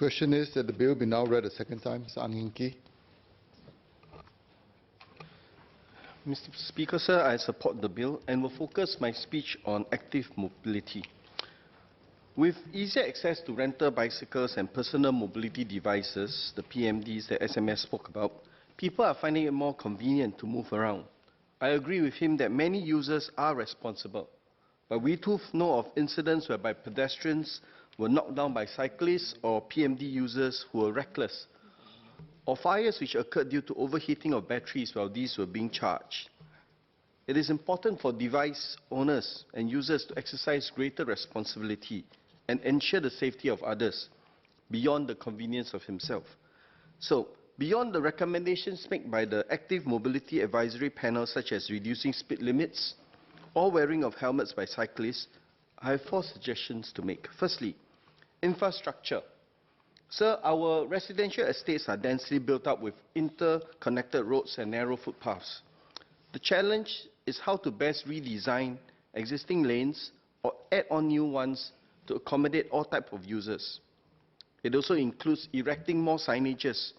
question is that the bill be now read a second time. Mr. Ang Hin Kee. Mr. Speaker, sir, I support the bill and will focus my speech on active mobility. With easier access to rental bicycles and personal mobility devices, the PMDs that SMS spoke about, people are finding it more convenient to move around. I agree with him that many users are responsible, but we too know of incidents whereby pedestrians were knocked down by cyclists or PMD users who were reckless, or fires which occurred due to overheating of batteries while these were being charged. It is important for device owners and users to exercise greater responsibility and ensure the safety of others beyond the convenience of himself. So, beyond the recommendations made by the Active Mobility Advisory Panel, such as reducing speed limits or wearing of helmets by cyclists, I have 4 suggestions to make. Firstly, infrastructure. Sir, our residential estates are densely built up with interconnected roads and narrow footpaths. The challenge is how to best redesign existing lanes or add on new ones to accommodate all types of users. It also includes erecting more signages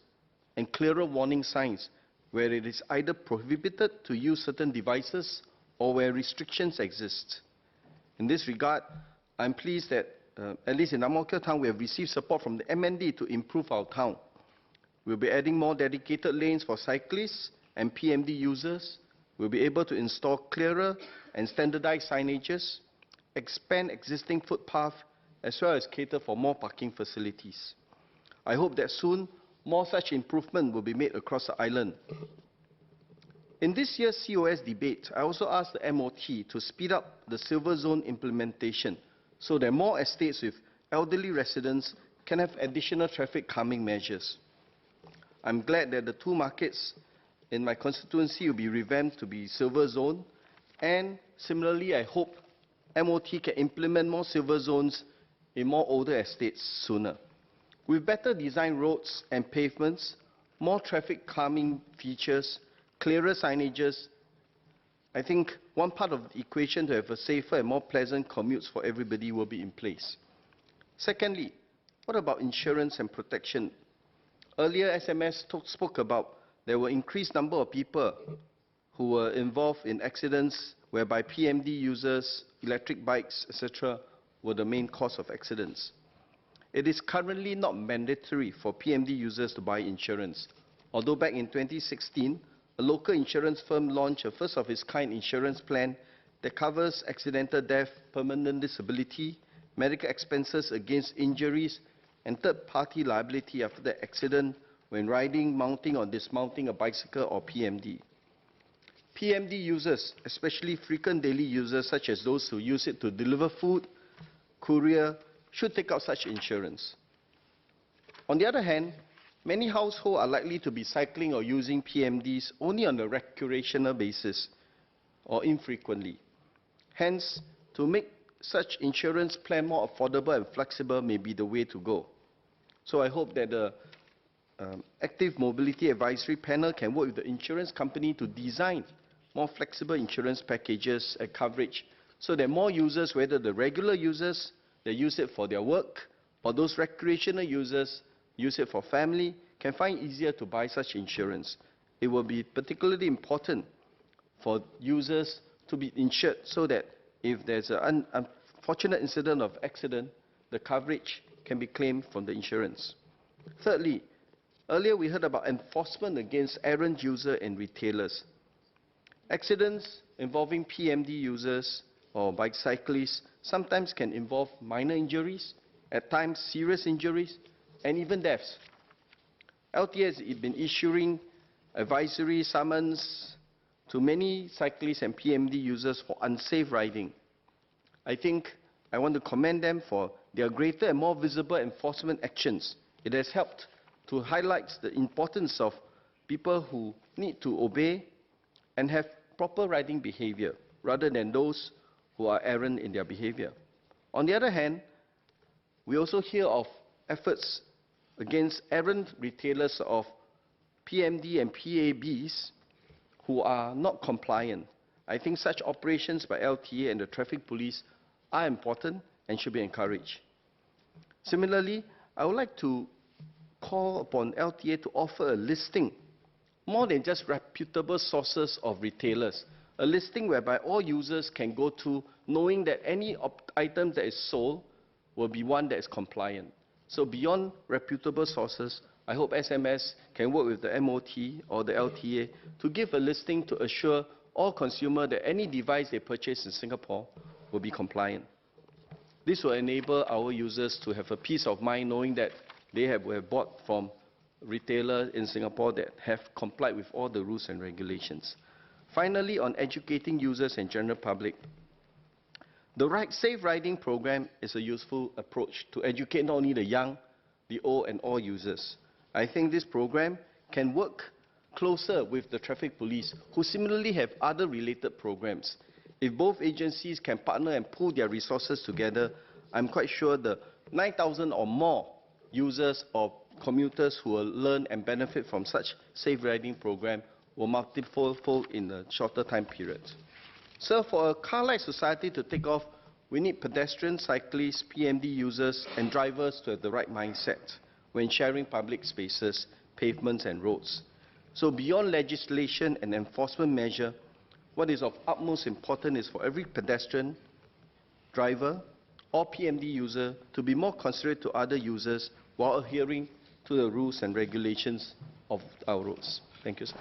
and clearer warning signs where it is either prohibited to use certain devices or where restrictions exist. In this regard, I'm pleased that at least in Ang Mo Kio town, we have received support from the MND to improve our town. We'll be adding more dedicated lanes for cyclists and PMD users. We'll be able to install clearer and standardized signages, expand existing footpaths, as well as cater for more parking facilities. I hope that soon, more such improvement will be made across the island. In this year's COS debate, I also asked the MOT to speed up the Silver Zone implementation so that more estates with elderly residents can have additional traffic calming measures. I'm glad that the 2 markets in my constituency will be revamped to be Silver Zone, and similarly, I hope MOT can implement more Silver Zones in more older estates sooner. With better designed roads and pavements, more traffic calming features, clearer signages, I think one part of the equation to have a safer and more pleasant commutes for everybody will be in place. Secondly, what about insurance and protection? Earlier, SMS spoke about there were increased number of people who were involved in accidents whereby PMD users, electric bikes, etc. were the main cause of accidents. It is currently not mandatory for PMD users to buy insurance, although back in 2016, a local insurance firm launched a first-of-its-kind insurance plan that covers accidental death, permanent disability, medical expenses against injuries, and third-party liability after the accident when riding, mounting, or dismounting a bicycle or PMD. PMD users, especially frequent daily users such as those who use it to deliver food, courier, should take out such insurance. On the other hand, many households are likely to be cycling or using PMDs only on a recreational basis or infrequently. Hence, to make such insurance plan more affordable and flexible may be the way to go. So I hope that the Active Mobility Advisory Panel can work with the insurance company to design more flexible insurance packages and coverage so that more users, whether the regular users that use it for their work or those recreational users use it for family, can find it easier to buy such insurance. It will be particularly important for users to be insured so that if there's an unfortunate incident of accident, the coverage can be claimed from the insurance. Thirdly, earlier we heard about enforcement against errant users and retailers. Accidents involving PMD users or bicyclists sometimes can involve minor injuries, at times serious injuries, and even deaths. LTA has been issuing advisory summons to many cyclists and PMD users for unsafe riding. I think I want to commend them for their greater and more visible enforcement actions. It has helped to highlight the importance of people who need to obey and have proper riding behavior, rather than those who are errant in their behavior. On the other hand, we also hear of efforts against errant retailers of PMD and PABs who are not compliant. I think such operations by LTA and the traffic police are important and should be encouraged. Similarly, I would like to call upon LTA to offer a listing, more than just reputable sources of retailers, a listing whereby all users can go to knowing that any item that is sold will be one that is compliant. So beyond reputable sources, I hope SMS can work with the MOT or the LTA to give a listing to assure all consumers that any device they purchase in Singapore will be compliant. This will enable our users to have a peace of mind knowing that they have bought from retailers in Singapore that have complied with all the rules and regulations. Finally, on educating users and general public, the Safe Riding program is a useful approach to educate not only the young, the old, and all users. I think this program can work closer with the traffic police, who similarly have other related programs. If both agencies can partner and pool their resources together, I'm quite sure the 9,000 or more users or commuters who will learn and benefit from such safe riding program will multifold in a shorter time period. So for a car-like society to take off, we need pedestrians, cyclists, PMD users, and drivers to have the right mindset when sharing public spaces, pavements, and roads. So beyond legislation and enforcement measure, what is of utmost importance is for every pedestrian, driver, or PMD user to be more considerate to other users while adhering to the rules and regulations of our roads. Thank you, sir.